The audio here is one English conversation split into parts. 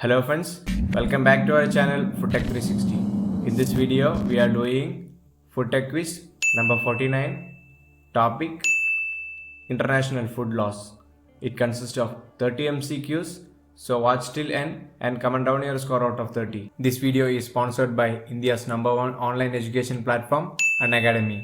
Hello friends, welcome back to our channel Food Tech 360. In this video, we are doing Food Tech Quiz number 49, topic International Food Laws. It consists of 30 MCQs, so watch till end and comment down your score out of 30. This video is sponsored by India's #1 online education platform, Unacademy.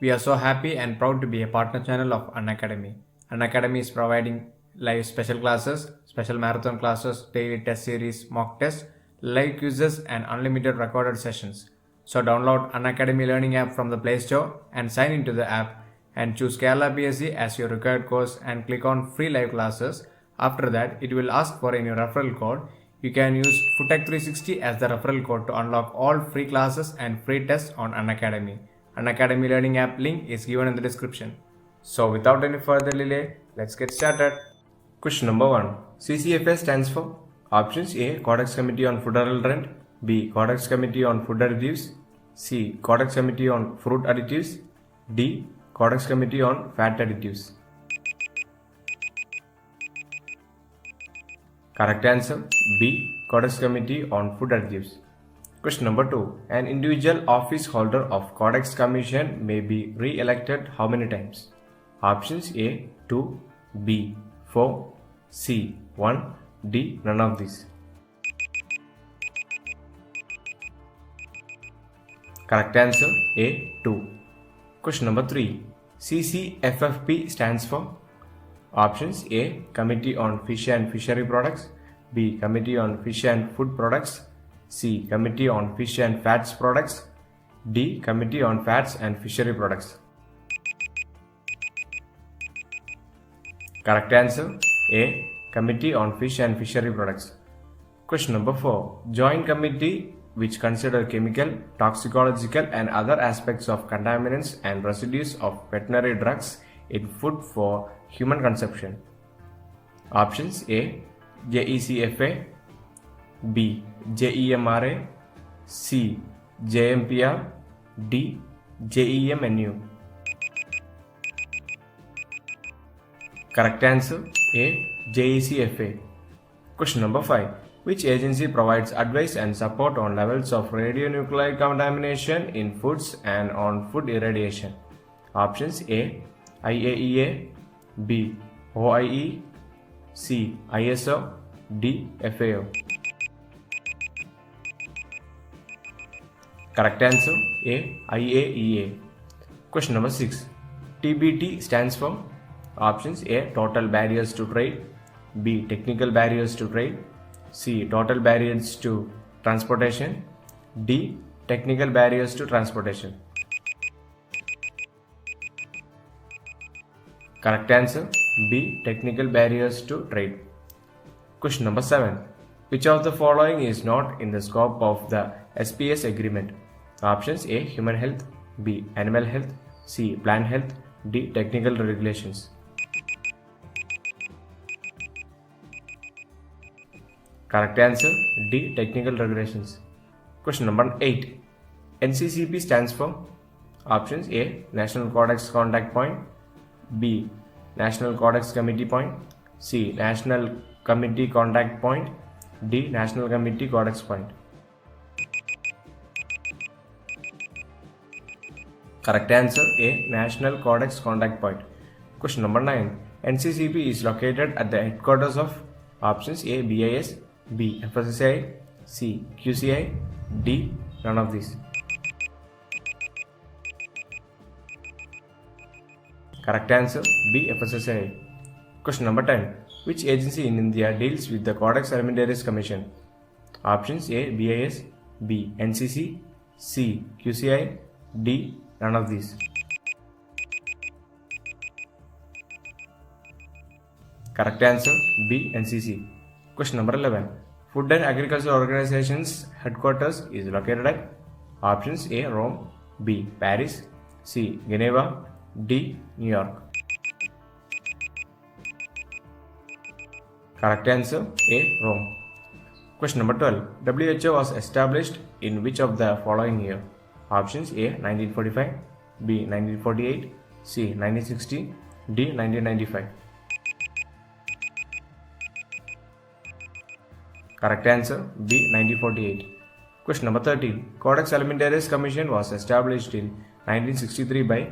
We are so happy and proud to be a partner channel of Unacademy. Unacademy is providing live special classes, special marathon classes, daily test series, mock tests, live quizzes and unlimited recorded sessions. So download Unacademy learning app from the Play Store and sign into the app and choose Kerala PSC as your required course and click on free live classes. After that, it will ask for any referral code. You can use FoodTech360 as the referral code to unlock all free classes and free tests on Unacademy. Unacademy learning app link is given in the description. So without any further delay, let's get started. Question number 1. CCFA stands for options A. Codex Committee on Food Rent, B. Codex Committee on Food Additives, C. Codex Committee on Fruit Additives, D. Codex Committee on Fat Additives. Correct answer B. Codex Committee on Food Additives. Question number 2. An individual office holder of Codex Commission may be re-elected how many times? Options A. 2, B. 4, C. 1, D. None of these. Correct answer A. 2. Question number 3. CCFFP stands for options A. Committee on Fish and Fishery Products, B. Committee on Fish and Food Products, C. Committee on Fish and Fats Products, D. Committee on Fats and Fishery Products. Correct answer A. Committee on Fish and Fishery Products. Question number 4. Joint committee which consider chemical, toxicological and other aspects of contaminants and residues of veterinary drugs in food for human consumption. Options A. JECFA, B. JEMRA, C. JMPR, D. JEMNU. Correct answer A. JECFA. Question number 5. Which agency provides advice and support on levels of radionuclide contamination in foods and on food irradiation? Options A. IAEA, B. OIE, C. ISO, D. FAO. Correct answer A. IAEA. Question number 6. TBT stands for options A. Total barriers to trade, B. Technical barriers to trade, C. Total barriers to transportation, D. Technical barriers to transportation. Correct answer B. Technical barriers to trade. Question number 7. Which of the following is not in the scope of the SPS agreement? Options A. Human health, B. Animal health, C. Plant health, D. Technical regulations. Correct answer D. Technical regulations. Question number 8. NCCP stands for options A. National Codex Contact Point, B. National Codex Committee Point, C. National Committee Contact Point, D. National Committee Codex Point. Correct answer A. National Codex Contact Point. Question number 9. NCCP is located at the headquarters of options A. BIS, B. FSSAI, C. QCI, D. None of these. Correct answer B. FSSAI. Question number 10. Which agency in India deals with the Codex Alimentarius Commission? Options A. BIS, B. NCC, C. QCI, D. None of these. Correct answer B. NCC. Question number 11. Food and Agriculture Organization's headquarters is located at options A. Rome, B. Paris, C. Geneva, D. New York. Correct answer A. Rome. Question number 12. WHO was established in which of the following year? Options A. 1945, B. 1948, C. 1960, D. 1995. Correct answer B. 1948. Question number 13. Codex Alimentarius Commission was established in 1963 by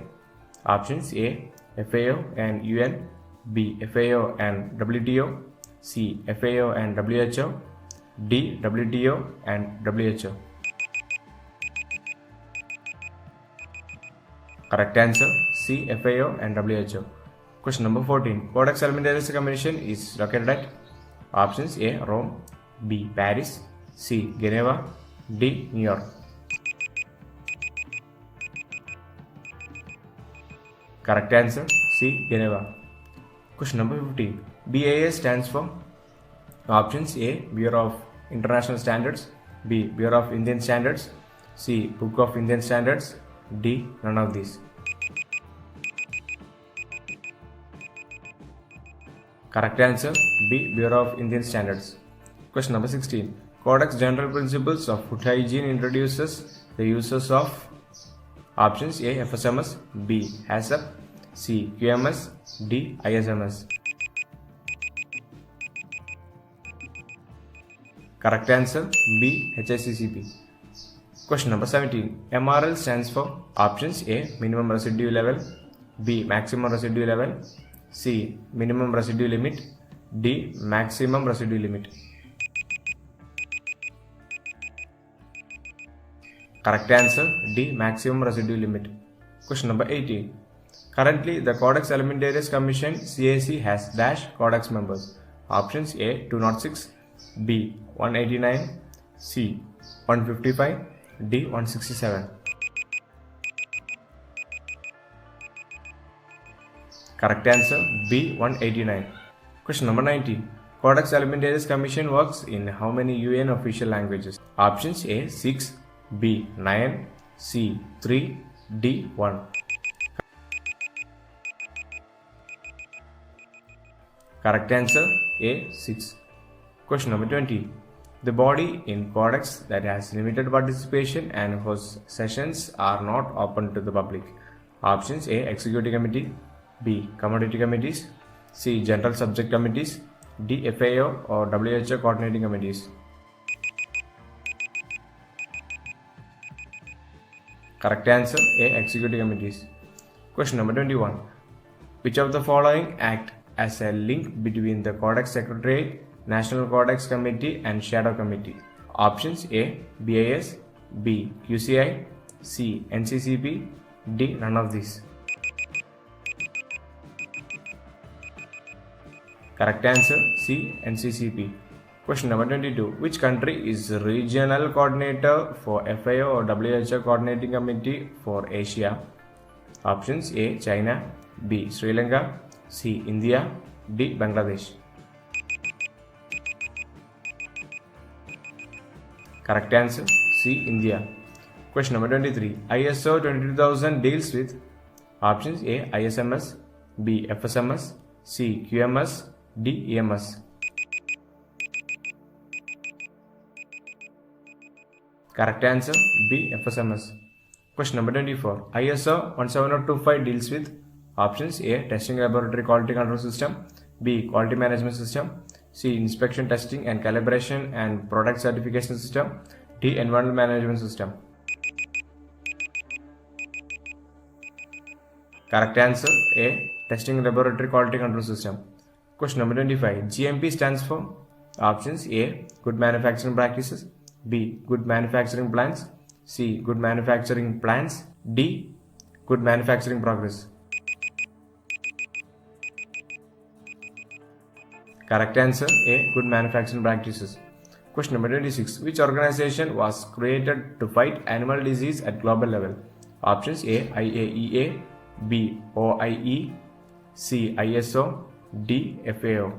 options A. FAO and UN, B. FAO and WTO, C. FAO and WHO, D. WTO and WHO. Correct answer C. FAO and WHO. Question number 14. Codex Alimentarius Commission is located at options A. Rome, B. Paris, C. Geneva, D. New York. Correct answer C. Geneva. Question number 15. BIS stands for options A. Bureau of International Standards, B. Bureau of Indian Standards, C. Book of Indian Standards, D. None of these. Correct answer B. Bureau of Indian Standards. Question number 16. Codex General Principles of Food Hygiene introduces the uses of options A. FSMS, B. HACCP, C. QMS, D. ISMS. Correct answer B. HACCP. Question number 17. MRL stands for options A. Minimum residue level, B. Maximum residue level, C. Minimum residue limit, D. Maximum residue limit. Correct answer D. Maximum residue limit. Question number 18. Currently, the Codex Alimentarius Commission CAC has dash codex members. Options A. 206, B. 189, C. 155, D. 167. Correct answer B. 189. Question number 19. Codex Alimentarius Commission works in how many UN official languages? Options A. 6, B. 9, C. 3, D. 1. Correct answer A. 6. Question number 20. The body in Codex that has limited participation and whose sessions are not open to the public. Options A. Executive Committee, B. Commodity Committees, C. General Subject Committees, D. FAO or WHO Coordinating Committees. Correct answer A. Executive Committees. Question number 21. Which of the following act as a link between the Codex Secretariat, National Codex Committee and Shadow Committee? Options A. BIS, B. QCI, C. NCCP, D. None of these. Correct answer C. NCCP. Question number 22. Which country is regional coordinator for FAO or WHO Coordinating Committee for Asia? Options A. China, B. Sri Lanka, C. India, D. Bangladesh. Correct answer C. India. Question number 23. ISO 22000 deals with options A. ISMS, B. FSMS, C. QMS, D. EMS. Correct answer B. FSMS. Question number 24. ISO 17025 deals with options A. Testing Laboratory Quality Control System, B. Quality Management System, C. Inspection, Testing and Calibration and Product Certification System, D. Environmental Management System. Correct answer A. Testing Laboratory Quality Control System. Question number 25. GMP stands for options A. Good Manufacturing Practices, B. Good Manufacturing Plans, C. Good Manufacturing Plans, D. Good Manufacturing Progress. Correct answer A. Good Manufacturing Practices. Question number 26. Which organization was created to fight animal disease at global level? Options A. IAEA, B. OIE, C. ISO, D. FAO.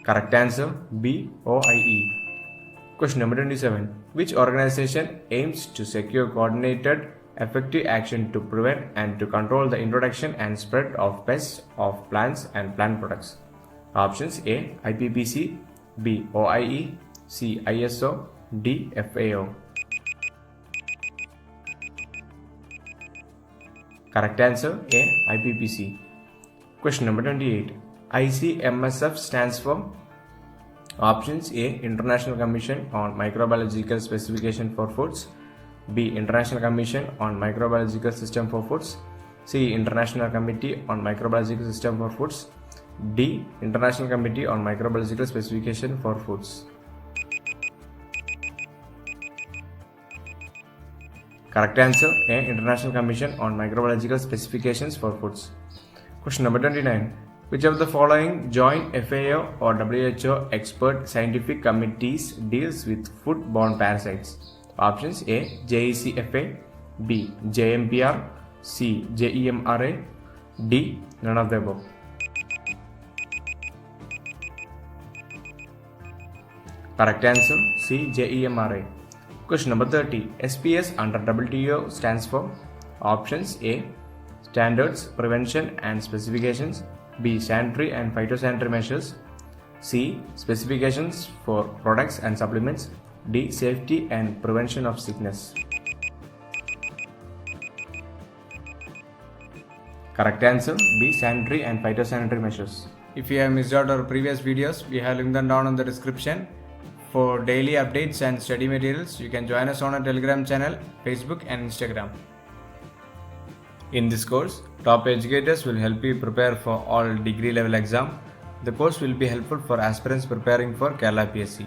Correct answer B. OIE. Question number 27. Which organization aims to secure coordinated, effective action to prevent and to control the introduction and spread of pests of plants and plant products? Options A. IPPC, B. OIE, C. ISO, D. FAO. Correct answer A. IPPC. Question number 28. ICMSF stands for? Options: A. International Commission on Microbiological Specification for Foods. B. International Commission on Microbiological System for Foods. C. International Committee on Microbiological System for Foods. D. International Committee on Microbiological Specification for Foods. Correct answer: A. International Commission on Microbiological Specifications for Foods. Question number 29. Which of the following joint FAO or WHO expert scientific committees deals with food-borne parasites? Options: A. JECFA. B. JMPR. C. JEMRA. D. None of the above. Correct answer: C. JEMRA. Question number 30. SPS under WTO stands for? Options: A. Standards, Prevention and Specifications. B. Sanitary and Phytosanitary Measures. C. Specifications for Products and Supplements. D. Safety and Prevention of Sickness. Correct answer: B. Sanitary and Phytosanitary Measures. If you have missed out our previous videos, we have linked them down in the description. For daily updates and study materials, you can join us on our Telegram channel, Facebook and Instagram. In this course, top educators will help you prepare for all degree level exam. The course will be helpful for aspirants preparing for Kerala PSC.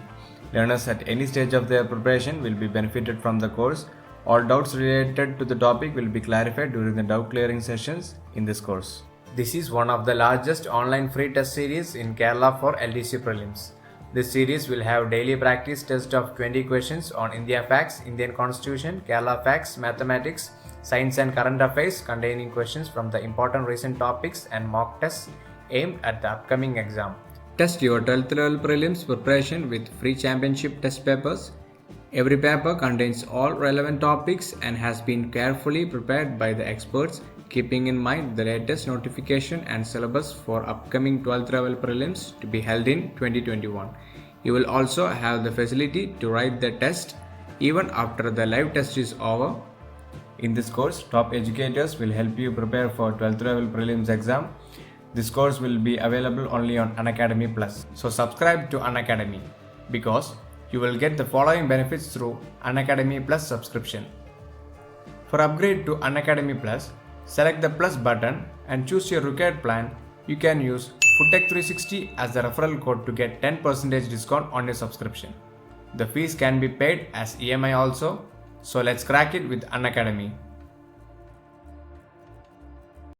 Learners at any stage of their preparation will be benefited from the course. All doubts related to the topic will be clarified during the doubt clearing sessions in this course. This is one of the largest online free test series in Kerala for LDC prelims. This series will have daily practice test of 20 questions on India facts, Indian constitution, Kerala facts, mathematics, science and current affairs containing questions from the important recent topics and mock tests aimed at the upcoming exam. Test your 12th level prelims preparation with free championship test papers. Every paper contains all relevant topics and has been carefully prepared by the experts, keeping in mind the latest notification and syllabus for upcoming 12th level prelims to be held in 2021. You will also have the facility to write the test even after the live test is over. In this course, top educators will help you prepare for 12th level prelims exam. This course will be available only on Unacademy Plus. So subscribe to Unacademy because you will get the following benefits through Unacademy Plus subscription. For upgrade to Unacademy Plus, select the Plus button and choose your required plan. You can use FoodTech360 as the referral code to get 10% discount on your subscription. The fees can be paid as EMI also. So let's crack it with Unacademy.